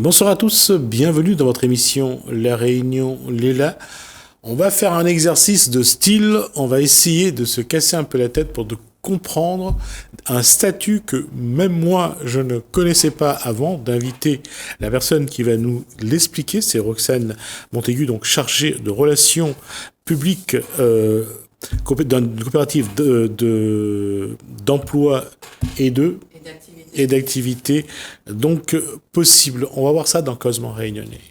Bonsoir à tous, bienvenue dans votre émission La Réunion Léla. On va faire un exercice de style, on va essayer de se casser un peu la tête pour de comprendre un statut que même moi je ne connaissais pas avant, d'inviter la personne qui va nous l'expliquer, c'est Roxane Montaigu, donc chargée de relations publiques d'une coopérative d'emploi et d'activité donc possible. On va voir ça dans Causement Réunionnais.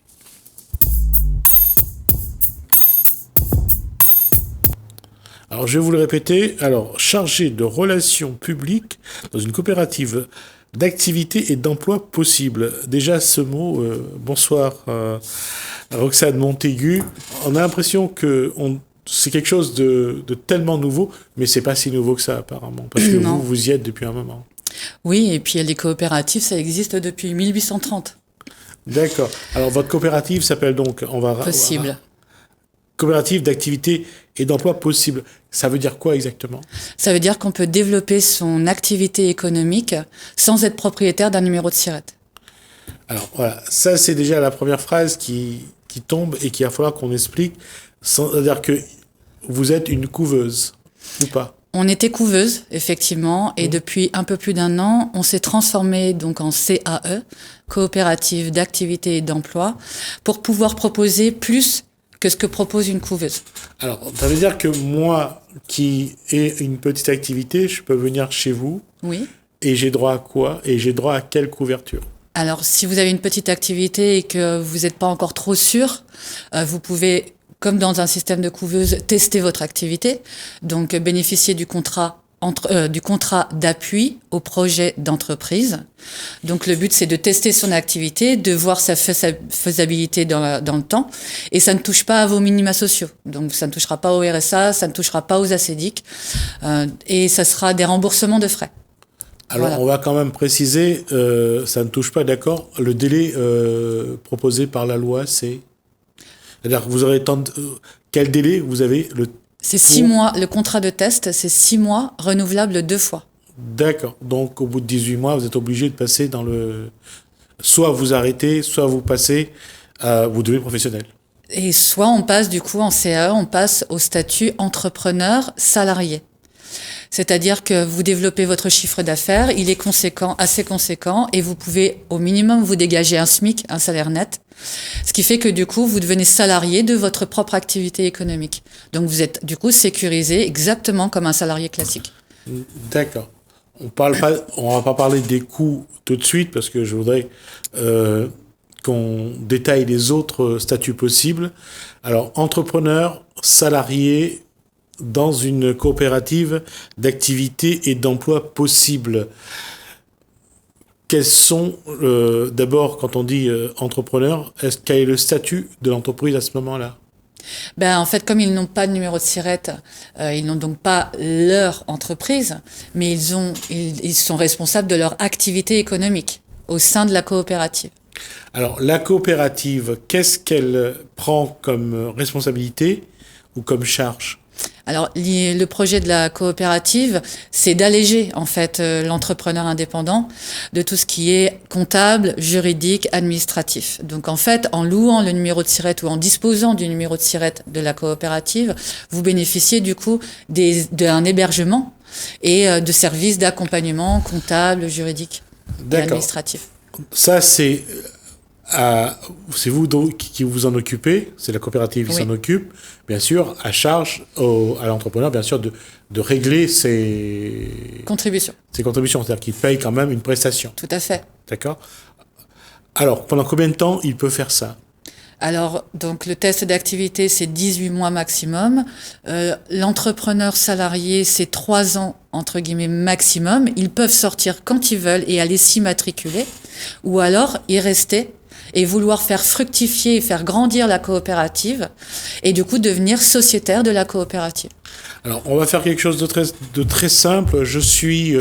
Alors je vais vous le répéter, chargé de relations publiques dans une coopérative d'activité et d'emploi possible. Déjà ce mot, bonsoir Roxane Montaigu, on a l'impression que c'est quelque chose de tellement nouveau, mais c'est pas si nouveau que ça apparemment, parce que vous y êtes depuis un moment. Oui, et puis les coopératives, ça existe depuis 1830. D'accord. Alors votre coopérative s'appelle donc, Possible. Coopérative d'activité et d'emploi possible. Ça veut dire quoi exactement ? Ça veut dire qu'on peut développer son activité économique sans être propriétaire d'un numéro de SIRET. Alors voilà, ça c'est déjà la première phrase qui tombe et qu'il va falloir qu'on explique. C'est-à-dire que vous êtes une couveuse, ou pas ? On était couveuse, effectivement, et depuis un peu plus d'un an, on s'est transformé donc en CAE, coopérative d'activité et d'emploi, pour pouvoir proposer plus que ce que propose une couveuse. Alors, ça veut dire que moi, qui ai une petite activité, je peux venir chez vous. Oui. Et j'ai droit à quoi ? Et j'ai droit à quelle couverture ? Alors, si vous avez une petite activité et que vous n'êtes pas encore trop sûr, vous pouvez, comme dans un système de couveuse, tester votre activité, donc bénéficier du contrat d'appui au projet d'entreprise. Donc le but, c'est de tester son activité, de voir sa faisabilité dans le temps, et ça ne touche pas à vos minima sociaux. Donc ça ne touchera pas au RSA, ça ne touchera pas aux ACEDIC, et ça sera des remboursements de frais. Alors voilà. On va quand même préciser, ça ne touche pas, d'accord, le délai proposé par la loi, c'est-à-dire que vous aurez quel délai vous avez C'est 6 mois. Le contrat de test, c'est 6 mois, renouvelable 2 fois. D'accord. Donc, au bout de 18 mois, vous êtes obligé de passer soit vous arrêtez, soit vous passez, vous devenez professionnel. Et soit on passe, du coup, en CAE, on passe au statut entrepreneur salarié. C'est-à-dire que vous développez votre chiffre d'affaires, il est assez conséquent, et vous pouvez au minimum vous dégager un SMIC, un salaire net, ce qui fait que du coup vous devenez salarié de votre propre activité économique. Donc vous êtes du coup sécurisé exactement comme un salarié classique. D'accord. On va pas parler des coûts tout de suite parce que je voudrais qu'on détaille les autres statuts possibles. Alors entrepreneur, salarié, dans une coopérative d'activité et d'emploi possible. Quels sont, d'abord, quand on dit entrepreneur, quel est le statut de l'entreprise à ce moment-là ? En fait, comme ils n'ont pas de numéro de SIRET, ils n'ont donc pas leur entreprise, mais ils sont responsables de leur activité économique au sein de la coopérative. Alors, la coopérative, qu'est-ce qu'elle prend comme responsabilité ou comme charge ? Alors, le projet de la coopérative, c'est d'alléger, en fait, l'entrepreneur indépendant de tout ce qui est comptable, juridique, administratif. Donc, en fait, en louant le numéro de SIRET ou en disposant du numéro de SIRET de la coopérative, vous bénéficiez, du coup, d'un hébergement et de services d'accompagnement comptable, juridique et administratif. Ça, c'est vous qui vous en occupez, c'est la coopérative qui s'en occupe, bien sûr, à charge à l'entrepreneur, bien sûr, de régler ses contributions. C'est-à-dire qu'il paye quand même une prestation. Tout à fait. D'accord. Alors, pendant combien de temps il peut faire ça ? Alors, donc, le test d'activité, c'est 18 mois maximum. L'entrepreneur salarié, c'est 3 ans, entre guillemets, maximum. Ils peuvent sortir quand ils veulent et aller s'immatriculer, ou alors y rester et vouloir faire fructifier et faire grandir la coopérative, et du coup devenir sociétaire de la coopérative. Alors, on va faire quelque chose de très simple. Je suis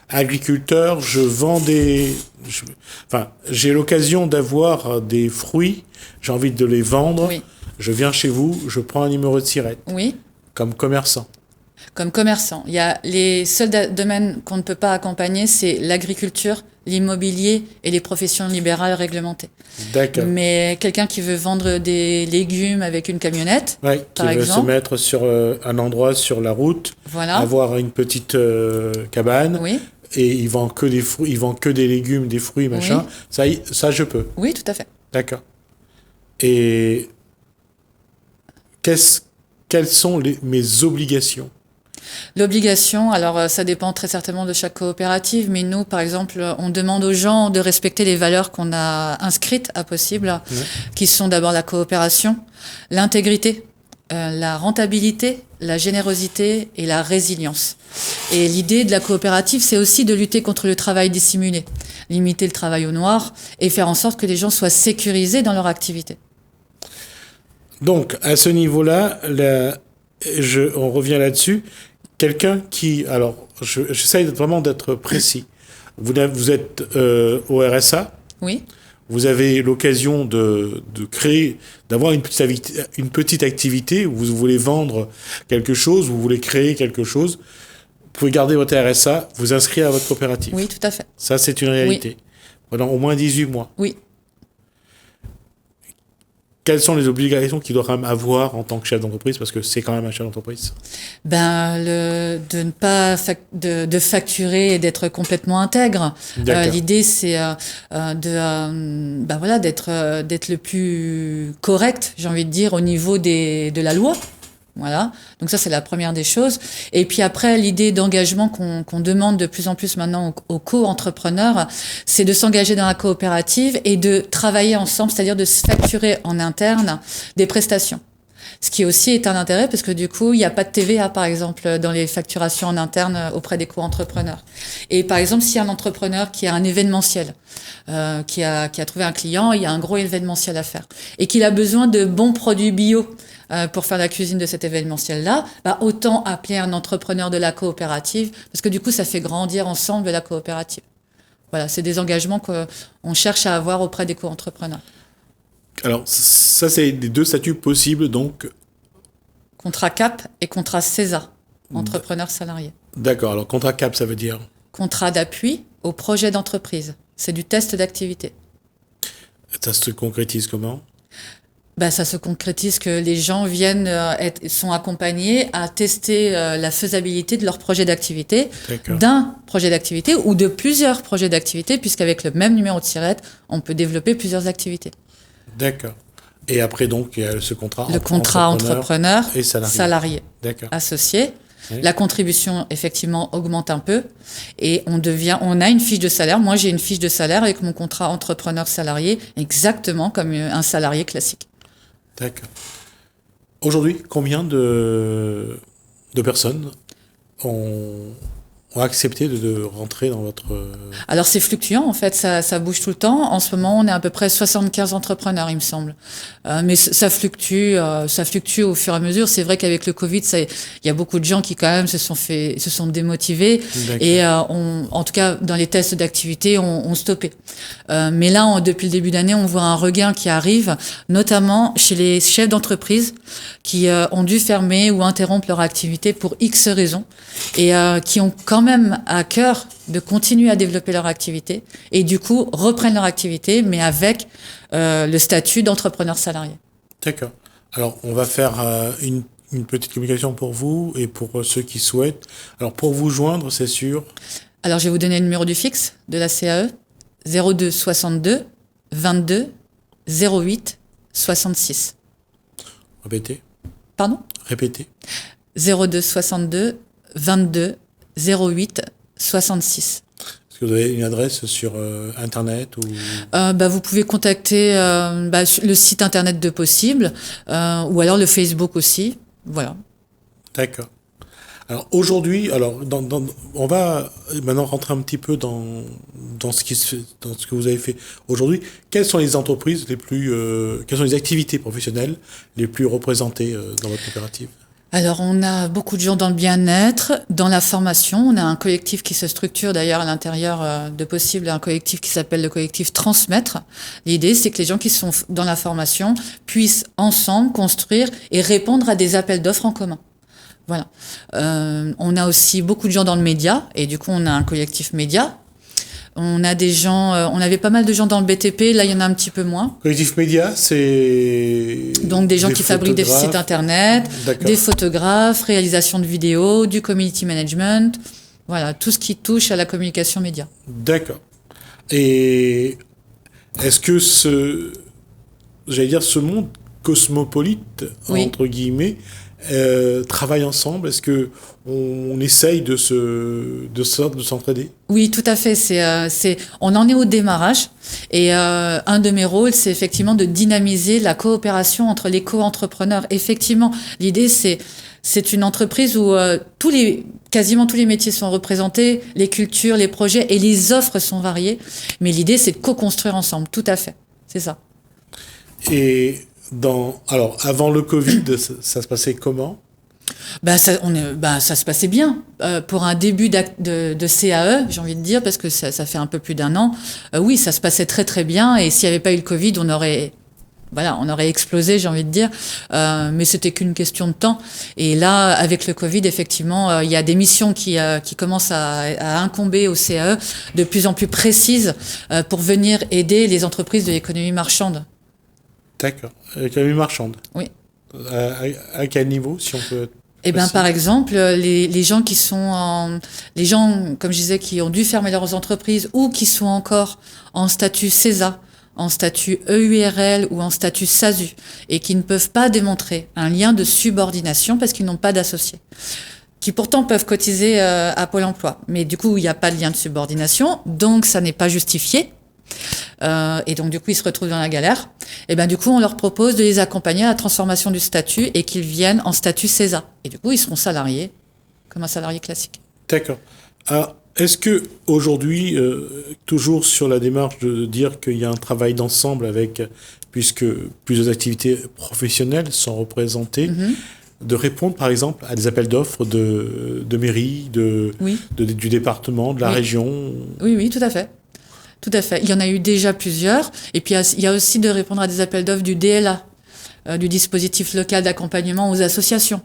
agriculteur, je vends j'ai l'occasion d'avoir des fruits, j'ai envie de les vendre. Oui. Je viens chez vous, je prends un numéro de SIRET. Oui. Comme commerçant. Comme commerçant. Il y a les seuls domaines qu'on ne peut pas accompagner, c'est l'agriculture l'immobilier et les professions libérales réglementées. D'accord. Mais quelqu'un qui veut vendre des légumes avec une camionnette, Ouais, qui par veut exemple, se mettre sur un endroit sur la route, voilà, avoir une petite cabane, oui, et il vend que des fruits, il vend que des légumes, des fruits, machin. Ça, je peux. oui, tout à fait. D'accord. Et quelles sont mes obligations? L'obligation, alors ça dépend très certainement de chaque coopérative, mais nous, par exemple, on demande aux gens de respecter les valeurs qu'on a inscrites à possible, qui sont d'abord la coopération, l'intégrité, la rentabilité, la générosité et la résilience. Et l'idée de la coopérative, c'est aussi de lutter contre le travail dissimulé, limiter le travail au noir et faire en sorte que les gens soient sécurisés dans leur activité. Donc, à ce niveau-là, on revient là-dessus. Quelqu'un qui... Alors, j'essaye vraiment d'être précis. Vous êtes au RSA. Oui. Vous avez l'occasion de créer, d'avoir une petite activité où vous voulez vendre quelque chose, vous voulez créer quelque chose. Vous pouvez garder votre RSA, vous inscrire à votre coopérative. Oui, tout à fait. Ça, c'est une réalité. Oui. Pendant au moins 18 mois. Oui. Quelles sont les obligations qu'il doit avoir en tant que chef d'entreprise, parce que c'est quand même un chef d'entreprise? De ne pas de facturer et d'être complètement intègre. L'idée, c'est d'être le plus correct, j'ai envie de dire, au niveau de la loi. Voilà. Donc ça, c'est la première des choses. Et puis après, l'idée d'engagement qu'on demande de plus en plus maintenant aux co-entrepreneurs, c'est de s'engager dans la coopérative et de travailler ensemble, c'est-à-dire de se facturer en interne des prestations. Ce qui aussi est un intérêt parce que du coup, il n'y a pas de TVA, par exemple, dans les facturations en interne auprès des co-entrepreneurs. Et par exemple, s'il y a un entrepreneur qui a un événementiel, qui a trouvé un client, il y a un gros événementiel à faire, et qu'il a besoin de bons produits bio pour faire la cuisine de cet événementiel-là, autant appeler un entrepreneur de la coopérative, parce que du coup, ça fait grandir ensemble la coopérative. Voilà, c'est des engagements qu'on cherche à avoir auprès des co-entrepreneurs. Alors, ça, c'est les deux statuts possibles, donc... Contrat CAP et contrat CESA, entrepreneur salarié. D'accord, alors contrat CAP, ça veut dire? Contrat d'appui au projet d'entreprise. C'est du test d'activité. Ça se concrétise comment? Ça se concrétise que les gens sont accompagnés à tester la faisabilité de leur projet d'activité, d'un projet d'activité ou de plusieurs projets d'activité, puisqu'avec le même numéro de SIRET, on peut développer plusieurs activités. D'accord. Et après, donc, il y a ce contrat. Le contrat entrepreneur et salarié. D'accord. Associé. Oui. La contribution, effectivement, augmente un peu et on a une fiche de salaire. Moi, j'ai une fiche de salaire avec mon contrat entrepreneur salarié, exactement comme un salarié classique. D'accord. Aujourd'hui, combien de personnes ont accepté de rentrer dans votre... Alors, c'est fluctuant, en fait, ça bouge tout le temps. En ce moment, on est à peu près 75 entrepreneurs, il me semble. Mais ça fluctue au fur et à mesure. C'est vrai qu'avec le Covid, il y a beaucoup de gens qui, quand même, se sont démotivés. D'accord. Et en tout cas, dans les tests d'activité, on stoppé. Mais là, depuis le début d'année, on voit un regain qui arrive, notamment chez les chefs d'entreprise qui ont dû fermer ou interrompre leur activité pour X raisons et qui ont quand même à cœur de continuer à développer leur activité et du coup reprennent leur activité mais avec le statut d'entrepreneur salarié. D'accord. Alors on va faire une petite communication pour vous et pour ceux qui souhaitent. Alors pour vous joindre, c'est sûr. Alors je vais vous donner le numéro du fixe de la CAE 02 62 22 08 66. Répétez. Pardon ? Répétez. 02 62 22 08 66. Est-ce que vous avez une adresse sur Internet ou... Vous pouvez contacter le site Internet de Possible ou alors le Facebook aussi. Voilà. D'accord. Alors aujourd'hui, on va maintenant rentrer un petit peu dans ce que vous avez fait aujourd'hui. Quelles sont les entreprises quelles sont les activités professionnelles les plus représentées dans votre coopérative ? Alors, on a beaucoup de gens dans le bien-être, dans la formation. On a un collectif qui se structure d'ailleurs à l'intérieur de Possible, un collectif qui s'appelle le collectif Transmettre. L'idée, c'est que les gens qui sont dans la formation puissent ensemble construire et répondre à des appels d'offres en commun. Voilà. On a aussi beaucoup de gens dans le média et du coup, on a un collectif média. On a des gens, on avait pas mal de gens dans le BTP, là il y en a un petit peu moins. Collectif Média, c'est... Donc des gens qui fabriquent des sites internet, des photographes, réalisation de vidéos, du community management, voilà, tout ce qui touche à la communication média. D'accord. Et est-ce que ce monde cosmopolite, oui. entre guillemets, travaille ensemble? Est-ce que on essaye de s'entraider? Oui, tout à fait. On en est au démarrage. Et un de mes rôles, c'est effectivement de dynamiser la coopération entre les co-entrepreneurs. Effectivement, l'idée, c'est une entreprise où quasiment tous les métiers sont représentés, les cultures, les projets et les offres sont variées. Mais l'idée, c'est de co-construire ensemble. Tout à fait. C'est ça. Et alors, avant le Covid, ça se passait comment? Ça se passait bien. Pour un début de CAE, j'ai envie de dire, parce que ça fait un peu plus d'un an. Oui, ça se passait très très bien. Et s'il n'y avait pas eu le Covid, on aurait explosé, j'ai envie de dire. Mais c'était qu'une question de temps. Et là, avec le Covid, effectivement, il y a des missions qui commencent à incomber au CAE de plus en plus précises pour venir aider les entreprises de l'économie marchande. D'accord. L'économie marchande. Oui. À quel niveau, si on peut... Par exemple, les gens comme je disais, qui ont dû fermer leurs entreprises ou qui sont encore en statut CESA, en statut EURL ou en statut SASU et qui ne peuvent pas démontrer un lien de subordination parce qu'ils n'ont pas d'associés, qui pourtant peuvent cotiser à Pôle emploi. Mais du coup, il n'y a pas de lien de subordination, donc ça n'est pas justifié. Et donc du coup ils se retrouvent dans la galère. Et du coup on leur propose de les accompagner à la transformation du statut et qu'ils viennent en statut CESA. Et du coup ils seront salariés comme un salarié classique. D'accord. Alors, est-ce que aujourd'hui, toujours sur la démarche de dire qu'il y a un travail d'ensemble puisque plusieurs activités professionnelles sont représentées, de répondre par exemple à des appels d'offres de mairie, du département, de la région? Oui, tout à fait. Tout à fait. Il y en a eu déjà plusieurs. Et puis, il y a aussi de répondre à des appels d'offres du DLA, du dispositif local d'accompagnement aux associations.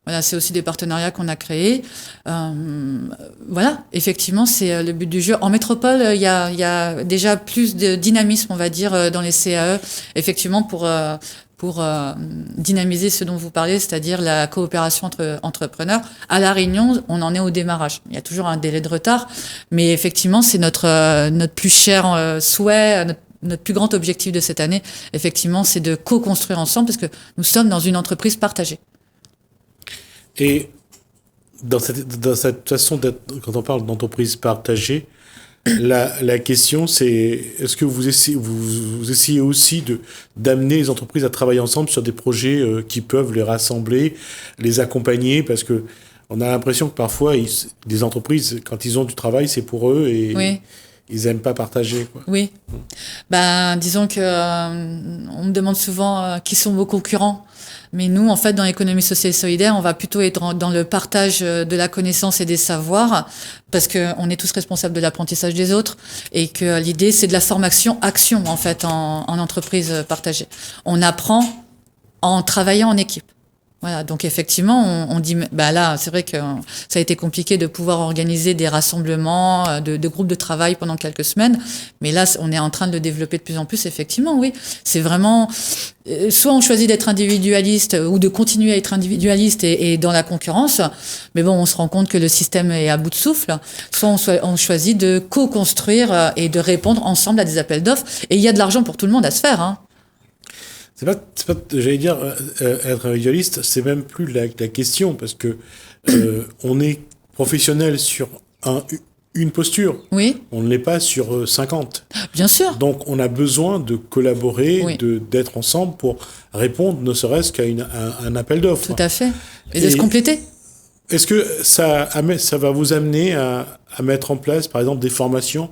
Voilà, c'est aussi des partenariats qu'on a créés. Voilà, effectivement, c'est le but du jeu. En métropole, il y a déjà plus de dynamisme, on va dire, dans les CAE, effectivement, pour dynamiser ce dont vous parlez, c'est-à-dire la coopération entre entrepreneurs. À La Réunion, on en est au démarrage. Il y a toujours un délai de retard, mais effectivement, c'est notre plus cher souhait, notre plus grand objectif de cette année, effectivement, c'est de co-construire ensemble parce que nous sommes dans une entreprise partagée. Et dans cette façon d'être, quand on parle d'entreprise partagée, la question, c'est est-ce que vous essayez aussi d'amener les entreprises à travailler ensemble sur des projets qui peuvent les rassembler, les accompagner, parce que on a l'impression que parfois les entreprises, quand ils ont du travail, c'est pour eux et ils aiment pas partager, quoi. Oui. Disons que on me demande souvent qui sont vos concurrents. Mais nous, en fait, dans l'économie sociale et solidaire, on va plutôt être dans le partage de la connaissance et des savoirs, parce que on est tous responsables de l'apprentissage des autres, et que l'idée, c'est de la formation-action, en fait, en entreprise partagée. On apprend en travaillant en équipe. Voilà, donc effectivement, on dit, là, c'est vrai que ça a été compliqué de pouvoir organiser des rassemblements de groupes de travail pendant quelques semaines, mais là, on est en train de le développer de plus en plus, effectivement, oui. C'est vraiment, soit on choisit d'être individualiste ou de continuer à être individualiste et dans la concurrence, mais bon, on se rend compte que le système est à bout de souffle, soit on choisit de co-construire et de répondre ensemble à des appels d'offres, et il y a de l'argent pour tout le monde à se faire, hein. C'est pas, j'allais dire, être individualiste, c'est même plus la question, parce que on est professionnel sur une posture. Oui. On ne l'est pas sur 50. Bien sûr. Donc, on a besoin de collaborer, d'être ensemble pour répondre, ne serait-ce qu'à un appel d'offres. Tout à fait. Et de se compléter. Est-ce que ça va vous amener à mettre en place, par exemple, des formations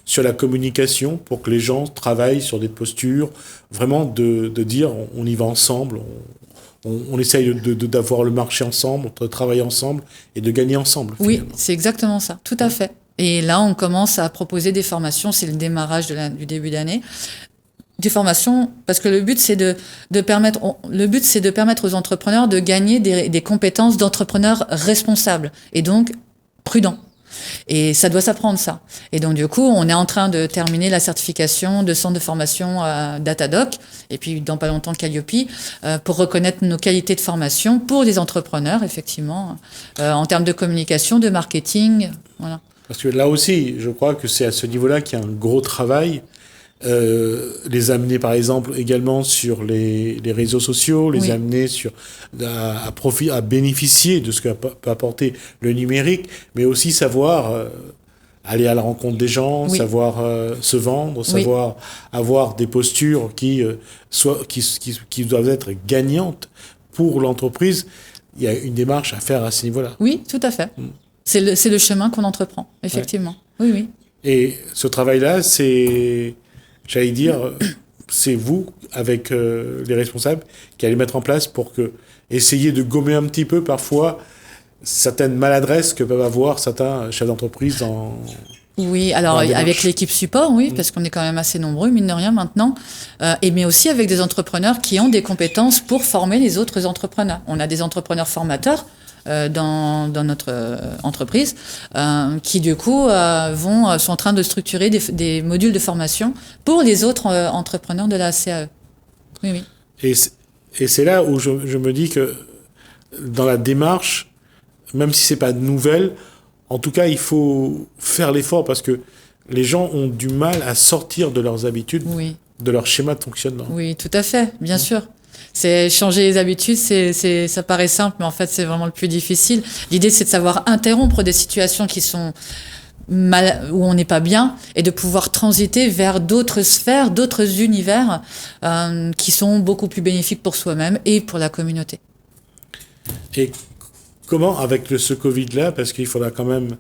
sur la communication pour que les gens travaillent sur des postures, vraiment de dire on y va ensemble, on essaye d'avoir le marché ensemble, de travailler ensemble et de gagner ensemble. Oui, c'est exactement ça, tout à fait. Et là, on commence à proposer des formations, c'est le démarrage du début d'année. Des formations, parce que le but, c'est de permettre aux entrepreneurs de gagner des compétences d'entrepreneurs responsables et donc prudents. Et ça doit s'apprendre, ça. Et donc, du coup, on est en train de terminer la certification de centre de formation Datadoc, et puis dans pas longtemps Calliope, pour reconnaître nos qualités de formation pour les entrepreneurs, effectivement, en termes de communication, de marketing, voilà. Parce que là aussi, je crois que c'est à ce niveau-là qu'il y a un gros travail. Les amener par exemple également sur les réseaux sociaux, les amener à bénéficier de ce que peut apporter le numérique, mais aussi savoir aller à la rencontre des gens, savoir se vendre, savoir avoir des postures qui doivent être gagnantes pour l'entreprise. Il y a une démarche à faire à ce niveau-là. Oui, tout à fait. C'est le chemin qu'on entreprend, effectivement. Ouais. Oui. Et ce travail-là, j'allais dire, c'est vous, avec les responsables, qui allez mettre en place pour essayer de gommer un petit peu, parfois, certaines maladresses que peuvent avoir certains chefs d'entreprise Oui, alors avec l'équipe support, parce qu'on est quand même assez nombreux, mine de rien, maintenant, mais aussi avec des entrepreneurs qui ont des compétences pour former les autres entrepreneurs. On a des entrepreneurs formateurs dans notre entreprise, qui du coup sont en train de structurer des modules de formation pour les autres entrepreneurs de la CAE. Oui. Et c'est là où je me dis que dans la démarche, même si c'est pas nouvelle, en tout cas il faut faire l'effort parce que les gens ont du mal à sortir de leurs habitudes, de leur schéma de fonctionnement. Oui, tout à fait, bien sûr. C'est changer les habitudes, ça paraît simple, mais en fait, c'est vraiment le plus difficile. L'idée, c'est de savoir interrompre des situations qui sont où on n'est pas bien et de pouvoir transiter vers d'autres sphères, d'autres univers qui sont beaucoup plus bénéfiques pour soi-même et pour la communauté. Et comment, avec ce Covid-là, parce qu'il faudra quand même...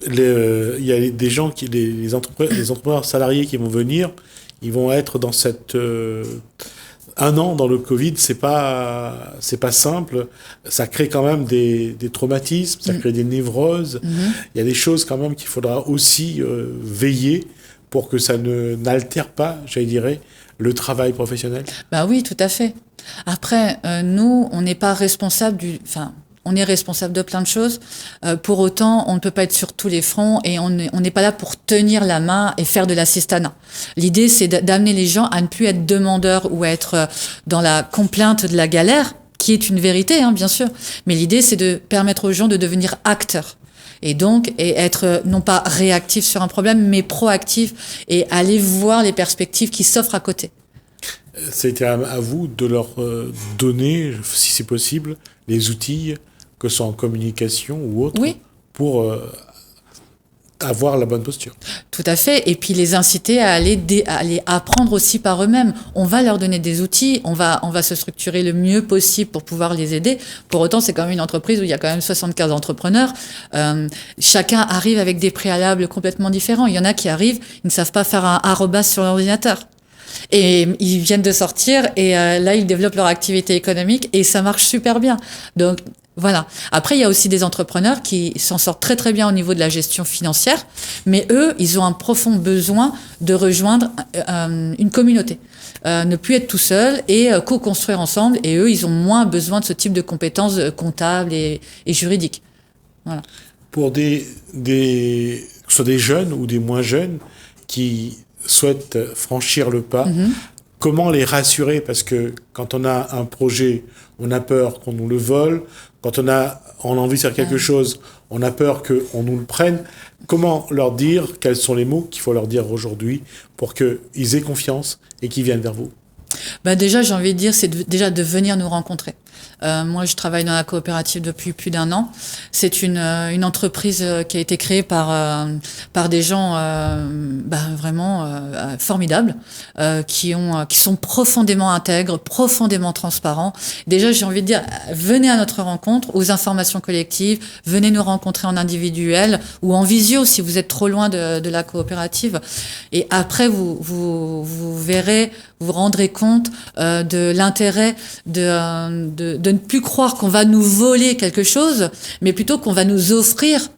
Il y a des gens, les entrepreneurs salariés qui vont venir, ils vont être dans cette... un an dans le Covid, c'est pas simple. Ça crée quand même des traumatismes, ça crée des névroses. Il y a des choses quand même qu'il faudra aussi veiller pour que ça n'altère pas, j'allais dire, le travail professionnel. Bah oui, tout à fait. Après, nous, on n'est pas responsable on est responsable de plein de choses. Pour autant, on ne peut pas être sur tous les fronts et on n'est pas là pour tenir la main et faire de l'assistanat. L'idée, c'est d'amener les gens à ne plus être demandeurs ou à être dans la complainte de la galère, qui est une vérité, bien sûr. Mais l'idée, c'est de permettre aux gens de devenir acteurs. Et donc, être non pas réactif sur un problème, mais proactif et aller voir les perspectives qui s'offrent à côté. C'était à vous de leur donner, si c'est possible, les outils, que ce soit en communication ou autre, pour avoir la bonne posture. Tout à fait. Et puis les inciter à aller apprendre aussi par eux-mêmes. On va leur donner des outils, on va se structurer le mieux possible pour pouvoir les aider. Pour autant, c'est quand même une entreprise où il y a quand même 75 entrepreneurs. Chacun arrive avec des préalables complètement différents. Il y en a qui arrivent, ils ne savent pas faire un arrobas sur l'ordinateur. Et ils viennent de sortir et là, ils développent leur activité économique et ça marche super bien. Donc, voilà. Après, il y a aussi des entrepreneurs qui s'en sortent très très bien au niveau de la gestion financière, mais eux, ils ont un profond besoin de rejoindre une communauté. Ne plus être tout seul et co-construire ensemble. Et eux, ils ont moins besoin de ce type de compétences comptables et juridiques. Voilà. Pour que ce soit des jeunes ou des moins jeunes qui souhaitent franchir le pas, comment les rassurer? Parce que quand on a un projet, on a peur qu'on nous le vole. Quand on a envie de faire quelque chose, on a peur qu'on nous le prenne. Comment leur dire, quels sont les mots qu'il faut leur dire aujourd'hui pour qu'ils aient confiance et qu'ils viennent vers vous? Déjà, j'ai envie de dire, c'est déjà de venir nous rencontrer. Moi, je travaille dans la coopérative depuis plus d'1 an. C'est une entreprise qui a été créée par des gens vraiment formidables, qui sont profondément intègres, profondément transparents. Déjà, j'ai envie de dire, venez à notre rencontre, aux informations collectives, venez nous rencontrer en individuel ou en visio si vous êtes trop loin de la coopérative. Et après, vous verrez, vous rendrez compte de l'intérêt de ne plus croire qu'on va nous voler quelque chose, mais plutôt qu'on va nous offrir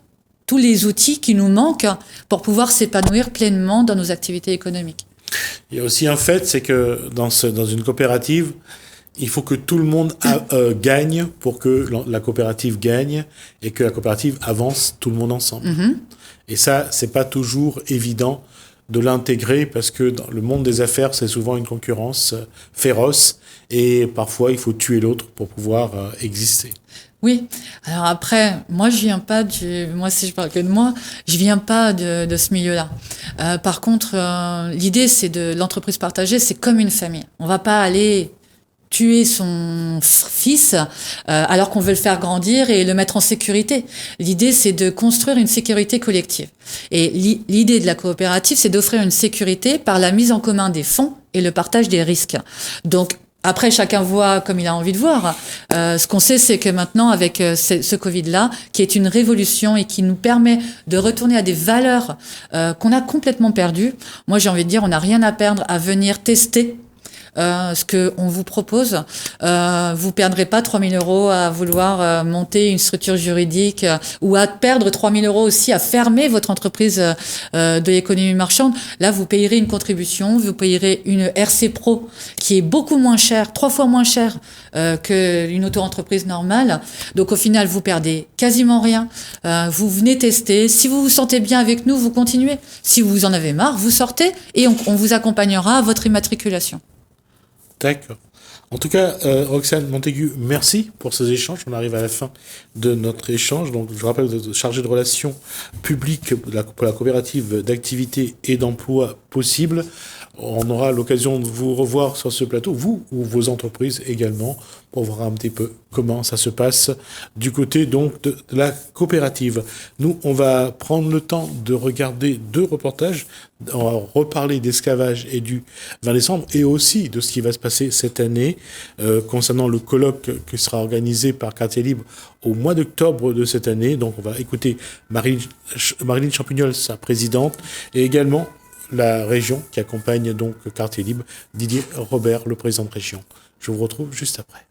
tous les outils qui nous manquent pour pouvoir s'épanouir pleinement dans nos activités économiques. Il y a aussi un fait, c'est que dans une coopérative, il faut que tout le monde gagne pour que la coopérative gagne et que la coopérative avance tout le monde ensemble. Et ça, c'est pas toujours évident de l'intégrer parce que dans le monde des affaires, c'est souvent une concurrence féroce et parfois il faut tuer l'autre pour pouvoir exister. Oui. Alors après, moi si je parle que de moi, je viens pas de ce milieu-là. Par contre, l'idée c'est l'entreprise partagée, c'est comme une famille. On va pas aller tuer son fils alors qu'on veut le faire grandir et le mettre en sécurité. L'idée, c'est de construire une sécurité collective. Et l'idée de la coopérative, c'est d'offrir une sécurité par la mise en commun des fonds et le partage des risques. Donc, après, chacun voit comme il a envie de voir. Ce qu'on sait, c'est que maintenant, avec ce Covid-là, qui est une révolution et qui nous permet de retourner à des valeurs qu'on a complètement perdues, moi, j'ai envie de dire, on n'a rien à perdre à venir tester ce que on vous propose. Vous perdrez pas 3 000 € à vouloir monter une structure juridique ou à perdre 3 000 € aussi à fermer votre entreprise de l'économie marchande. Là, vous payerez une contribution, vous payerez une RC Pro qui est beaucoup moins chère, 3 fois moins chère qu'une auto-entreprise normale. Donc au final, vous perdez quasiment rien. Vous venez tester. Si vous vous sentez bien avec nous, vous continuez. Si vous en avez marre, vous sortez et on vous accompagnera à votre immatriculation. D'accord. En tout cas, Roxane Montaigu, merci pour ces échanges. On arrive à la fin de notre échange. Donc, je rappelle, vous êtes chargée de relations publiques pour la coopérative d'activité et d'emploi possible. On aura l'occasion de vous revoir sur ce plateau, vous ou vos entreprises également, pour voir un petit peu comment ça se passe du côté donc de la coopérative. Nous, on va prendre le temps de regarder 2 reportages. On va reparler d'esclavage et du 20 décembre et aussi de ce qui va se passer cette année concernant le colloque qui sera organisé par Quartier Libre au mois d'octobre de cette année. Donc, on va écouter Marilyn Champignol, sa présidente, et également la région qui accompagne donc Quartier Libre, Didier Robert, le président de région. Je vous retrouve juste après.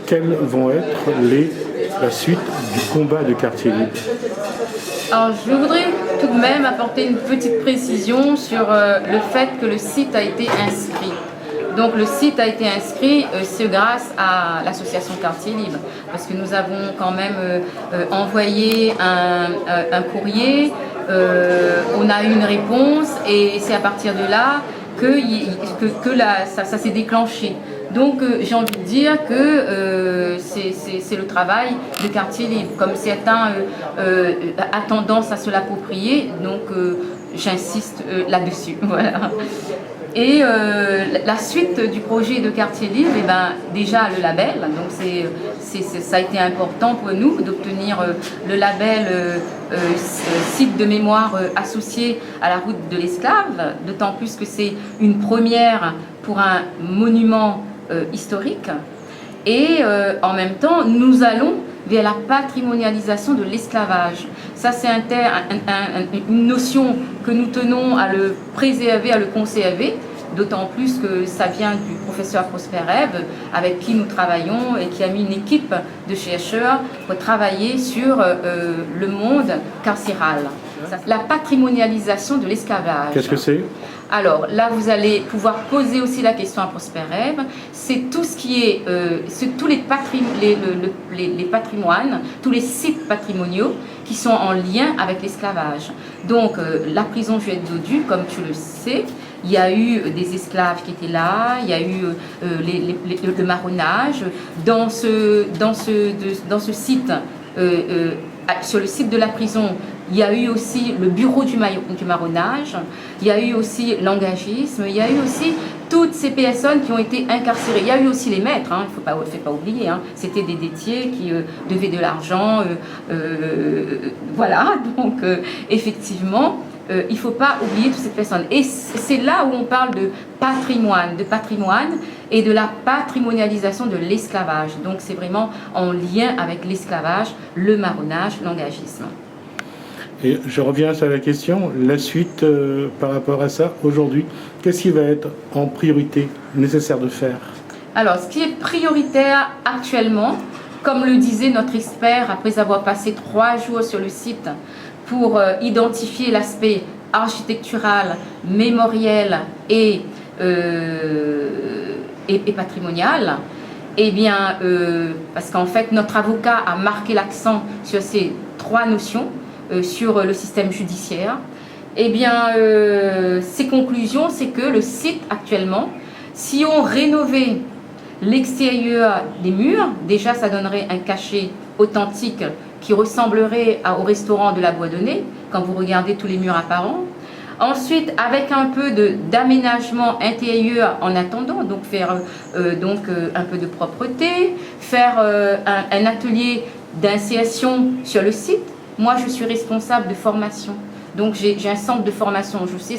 Quelles vont être la suite du combat de Quartier Libre? Alors, je voudrais tout de même apporter une petite précision sur le fait que le site a été inscrit. Donc, le site a été inscrit, c'est grâce à l'association Quartier Libre, parce que nous avons quand même envoyé un courrier, on a eu une réponse, et c'est à partir de là que ça s'est déclenché. Donc j'ai envie de dire que c'est le travail de Quartier Libre. Comme certains a tendance à se l'approprier, donc j'insiste là-dessus. Voilà. Et la suite du projet de Quartier Libre, eh ben, déjà le label, donc ça a été important pour nous d'obtenir le label site de mémoire associé à la route de l'esclave, d'autant plus que c'est une première pour un monument historique. Et en même temps, nous allons vers la patrimonialisation de l'esclavage. Ça, c'est une notion que nous tenons à le préserver, à le conserver, d'autant plus que ça vient du professeur Prosper Rêve, avec qui nous travaillons et qui a mis une équipe de chercheurs pour travailler sur le monde carcéral. La patrimonialisation de l'esclavage. Qu'est-ce que c'est ? Alors là, vous allez pouvoir poser aussi la question à Prosper Rêve. C'est tout ce qui est, tous les patrimoines, tous les sites patrimoniaux qui sont en lien avec l'esclavage. Donc la prison Juliette Dodu, comme tu le sais, il y a eu des esclaves qui étaient là, il y a eu le marronnage. Dans ce site, sur le site de la prison, il y a eu aussi le bureau du marronnage, il y a eu aussi l'engagisme, il y a eu aussi toutes ces personnes qui ont été incarcérées. Il y a eu aussi les maîtres, il ne faut pas oublier, c'était des dettiers qui devaient de l'argent. Voilà, donc effectivement, il ne faut pas oublier toutes ces personnes. Et c'est là où on parle de patrimoine et de la patrimonialisation de l'esclavage. Donc c'est vraiment en lien avec l'esclavage, le marronnage, l'engagisme. Et je reviens sur la question, la suite par rapport à ça, aujourd'hui, qu'est-ce qui va être en priorité nécessaire de faire? Alors, ce qui est prioritaire actuellement, comme le disait notre expert, après avoir passé 3 jours sur le site pour identifier l'aspect architectural, mémoriel et patrimonial, eh bien, parce qu'en fait, notre avocat a marqué l'accent sur ces 3 notions, sur le système judiciaire, eh bien, ces conclusions, c'est que le site actuellement, si on rénovait l'extérieur des murs, déjà ça donnerait un cachet authentique qui ressemblerait au restaurant de la Boisdonnais, quand vous regardez tous les murs apparents. Ensuite, avec un peu d'aménagement intérieur en attendant, donc faire un peu de propreté, faire un atelier d'initiation sur le site. Moi, je suis responsable de formation. Donc, j'ai un centre de formation. Je sais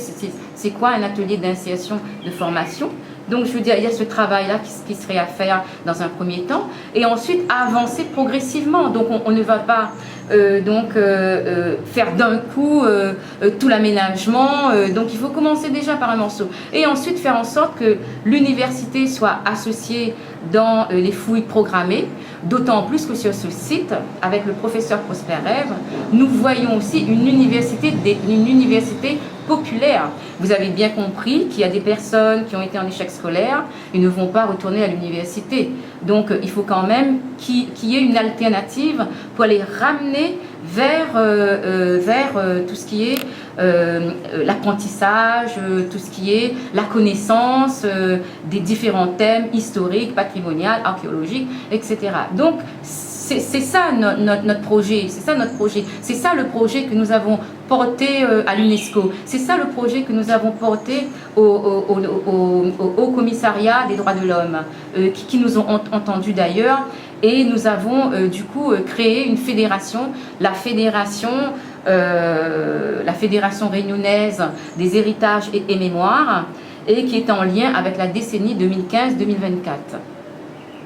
c'est quoi un atelier d'initiation de formation. Donc, je veux dire, il y a ce travail-là qui serait à faire dans un premier temps. Et ensuite, avancer progressivement. Donc, on ne va pas faire d'un coup tout l'aménagement. Donc, il faut commencer déjà par un morceau. Et ensuite, faire en sorte que l'université soit associée dans les fouilles programmées. D'autant plus que sur ce site, avec le professeur Prosper Rêve, nous voyons aussi une université populaire. Vous avez bien compris qu'il y a des personnes qui ont été en échec scolaire et ne vont pas retourner à l'université. Donc, il faut quand même qu'il y ait une alternative pour les ramener vers tout ce qui est l'apprentissage, tout ce qui est la connaissance des différents thèmes historiques, patrimoniaux, archéologiques, etc. Donc, c'est ça notre projet, c'est ça le projet que nous avons porté à l'UNESCO, c'est ça le projet que nous avons porté au Haut Commissariat des droits de l'homme, qui nous ont entendus d'ailleurs, et nous avons du coup créé une fédération, la fédération réunionnaise des héritages et mémoires, et qui est en lien avec la décennie 2015-2024.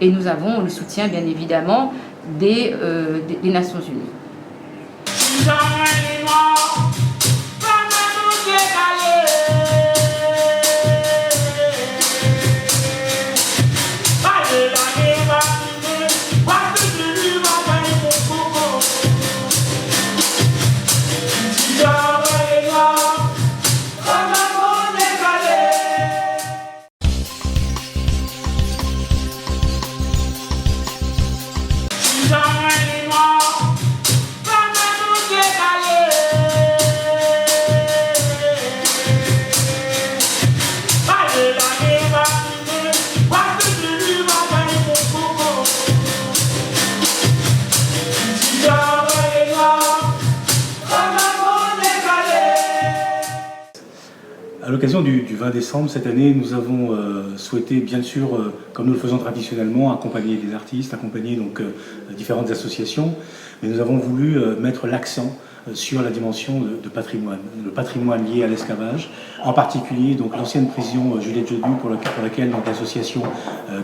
Et nous avons le soutien bien évidemment des Nations Unies. À l'occasion du 20 décembre cette année, nous avons souhaité, bien sûr, comme nous le faisons traditionnellement, accompagner des artistes, accompagner donc différentes associations, mais nous avons voulu mettre l'accent sur la dimension de patrimoine, le patrimoine lié à l'esclavage, en particulier donc l'ancienne prison Juliette Jodu pour laquelle l'association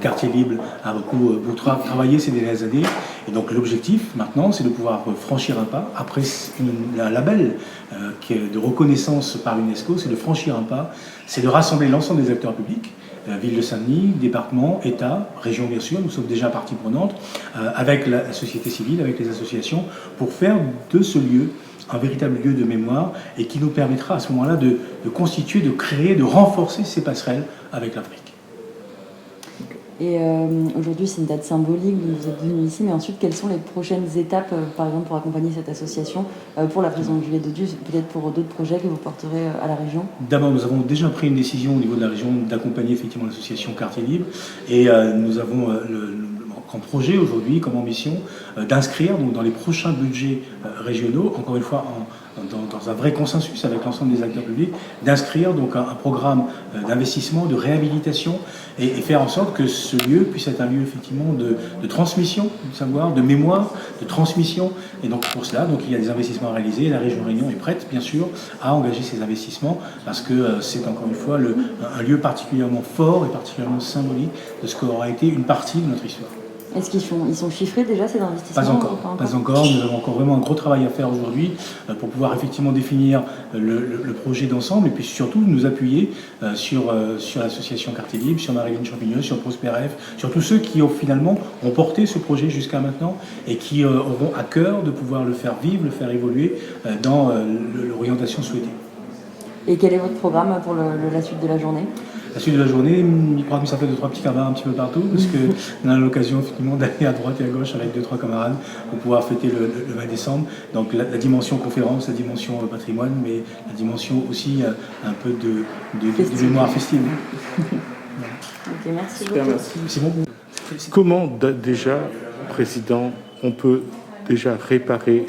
Quartier Libre a beaucoup travaillé ces dernières années. Et donc l'objectif maintenant, c'est de pouvoir franchir un pas après un label qui est de reconnaissance par l'UNESCO, c'est de franchir un pas, c'est de rassembler l'ensemble des acteurs publics. Ville de Saint-Denis, département, État, région bien sûr, nous sommes déjà partie prenante, avec la société civile, avec les associations, pour faire de ce lieu un véritable lieu de mémoire et qui nous permettra à ce moment-là de constituer, de créer, de renforcer ces passerelles avec l'Afrique. Et aujourd'hui, c'est une date symbolique, vous êtes venu ici, mais ensuite, quelles sont les prochaines étapes, par exemple, pour accompagner cette association, pour la prison de Juliette Jodu, peut-être pour d'autres projets que vous porterez à la région? D'abord, nous avons déjà pris une décision au niveau de la région d'accompagner effectivement l'association Quartier Libre, et nous avons comme projet aujourd'hui, comme ambition, d'inscrire donc, dans les prochains budgets régionaux, encore une fois dans un vrai consensus avec l'ensemble des acteurs publics, d'inscrire donc un programme d'investissement, de réhabilitation et faire en sorte que ce lieu puisse être un lieu effectivement de transmission du savoir, de mémoire, de transmission. Et donc pour cela, donc, il y a des investissements à réaliser. La région Réunion est prête, bien sûr, à engager ces investissements parce que c'est encore une fois un lieu particulièrement fort et particulièrement symbolique de ce qu'aura été une partie de notre histoire. Est-ce qu'ils sont chiffrés déjà ces investissements? Pas encore. Nous avons encore vraiment un gros travail à faire aujourd'hui pour pouvoir effectivement définir le projet d'ensemble et puis surtout nous appuyer sur l'association Quartier Libre, sur Marie-Hélène Champigneux, sur Prosperef, sur tous ceux qui finalement ont porté ce projet jusqu'à maintenant et qui auront à cœur de pouvoir le faire vivre, le faire évoluer dans l'orientation souhaitée. Et quel est votre programme pour la suite de la journée? La suite de la journée, il croit que ça fait 2-3 petits camarades un petit peu partout, parce qu'on a l'occasion effectivement d'aller à droite et à gauche avec 2-3 camarades pour pouvoir fêter le 20 décembre. Donc la dimension conférence, la dimension patrimoine, mais la dimension aussi un peu de mémoire festive. Ok, merci Super, beaucoup. merci. C'est bon. Comment déjà, Président, on peut déjà réparer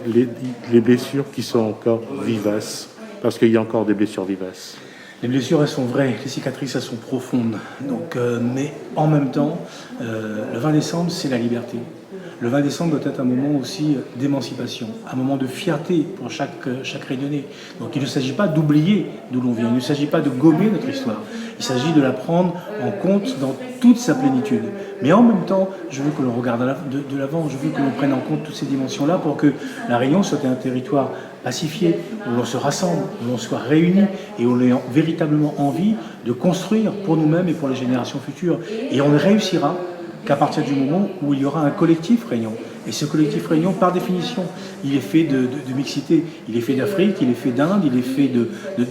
les blessures qui sont encore vivaces? Parce qu'il y a encore des blessures vivaces. Les blessures, elles sont vraies, les cicatrices, elles sont profondes. Donc, mais en même temps, le 20 décembre, c'est la liberté. Le 20 décembre doit être un moment aussi d'émancipation, un moment de fierté pour chaque Réunionnais. Donc il ne s'agit pas d'oublier d'où l'on vient, il ne s'agit pas de gommer notre histoire. Il s'agit de la prendre en compte dans toute sa plénitude. Mais en même temps, je veux que l'on regarde de l'avant, je veux que l'on prenne en compte toutes ces dimensions-là pour que la Réunion soit un territoire pacifié, où l'on se rassemble, où l'on soit réunis et où l'on ait véritablement envie de construire pour nous-mêmes et pour les générations futures. Et on ne réussira qu'à partir du moment où il y aura un collectif Réunion. Et ce collectif Réunion, par définition, il est fait de mixité. Il est fait d'Afrique, il est fait d'Inde, il est fait de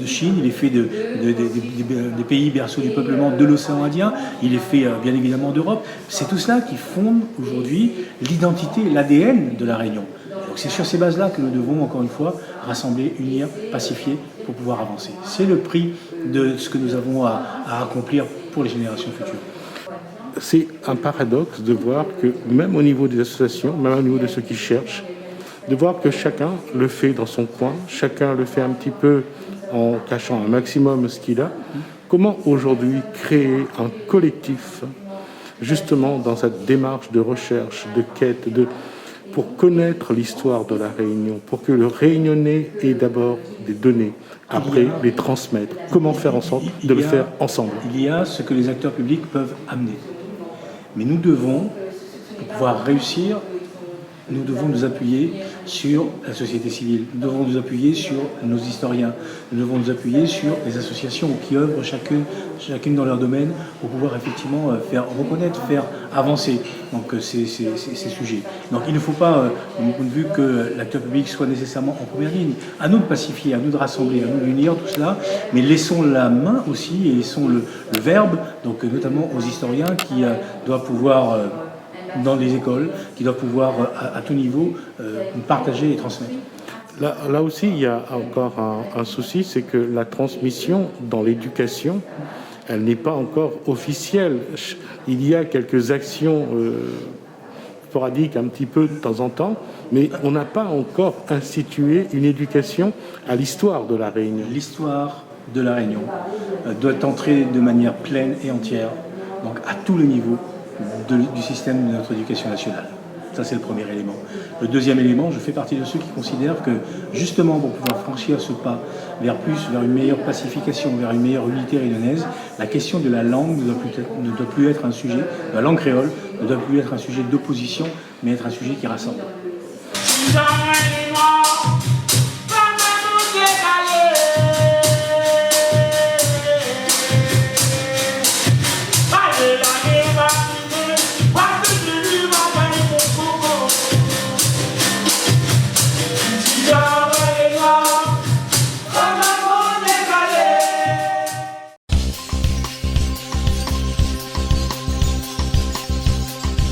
Chine, il est fait des pays berceaux du peuplement de l'océan Indien, il est fait bien évidemment d'Europe. C'est tout cela qui fonde aujourd'hui l'identité, l'ADN de la Réunion. Donc c'est sur ces bases-là que nous devons, encore une fois, rassembler, unir, pacifier pour pouvoir avancer. C'est le prix de ce que nous avons à accomplir pour les générations futures. C'est un paradoxe de voir que même au niveau des associations, même au niveau de ceux qui cherchent, de voir que chacun le fait dans son coin, chacun le fait un petit peu en cachant un maximum ce qu'il a. Comment aujourd'hui créer un collectif justement dans cette démarche de recherche, de quête, pour connaître l'histoire de la Réunion, pour que le Réunionnais ait d'abord des données, après les transmettre. Comment faire en sorte de le faire ensemble? Il y a ce que les acteurs publics peuvent amener. Mais nous devons, pour pouvoir réussir, nous devons nous appuyer sur la société civile, nous devons nous appuyer sur nos historiens, nous devons nous appuyer sur les associations qui œuvrent chacune dans leur domaine pour pouvoir effectivement faire reconnaître, faire avancer donc, ces sujets. Donc il ne faut pas, de mon point de vue, que l'acteur public soit nécessairement en première ligne. À nous de pacifier, à nous de rassembler, à nous d'unir tout cela, mais laissons la main aussi et laissons le verbe, donc notamment aux historiens qui doivent pouvoir... dans les écoles, qui doivent pouvoir à tout niveau partager et transmettre. Là aussi, il y a encore un souci, c'est que la transmission dans l'éducation, elle n'est pas encore officielle. Il y a quelques actions sporadiques un petit peu de temps en temps, mais on n'a pas encore institué une éducation à l'histoire de la Réunion. L'histoire de la Réunion doit entrer de manière pleine et entière, donc à tous les niveaux, du système de notre éducation nationale. Ça, c'est le premier élément. Le deuxième élément, je fais partie de ceux qui considèrent que, justement, pour pouvoir franchir ce pas vers une meilleure pacification, vers une meilleure unité réunionnaise, la question de la langue ne doit plus être un sujet, la langue créole ne doit plus être un sujet d'opposition, mais être un sujet qui rassemble.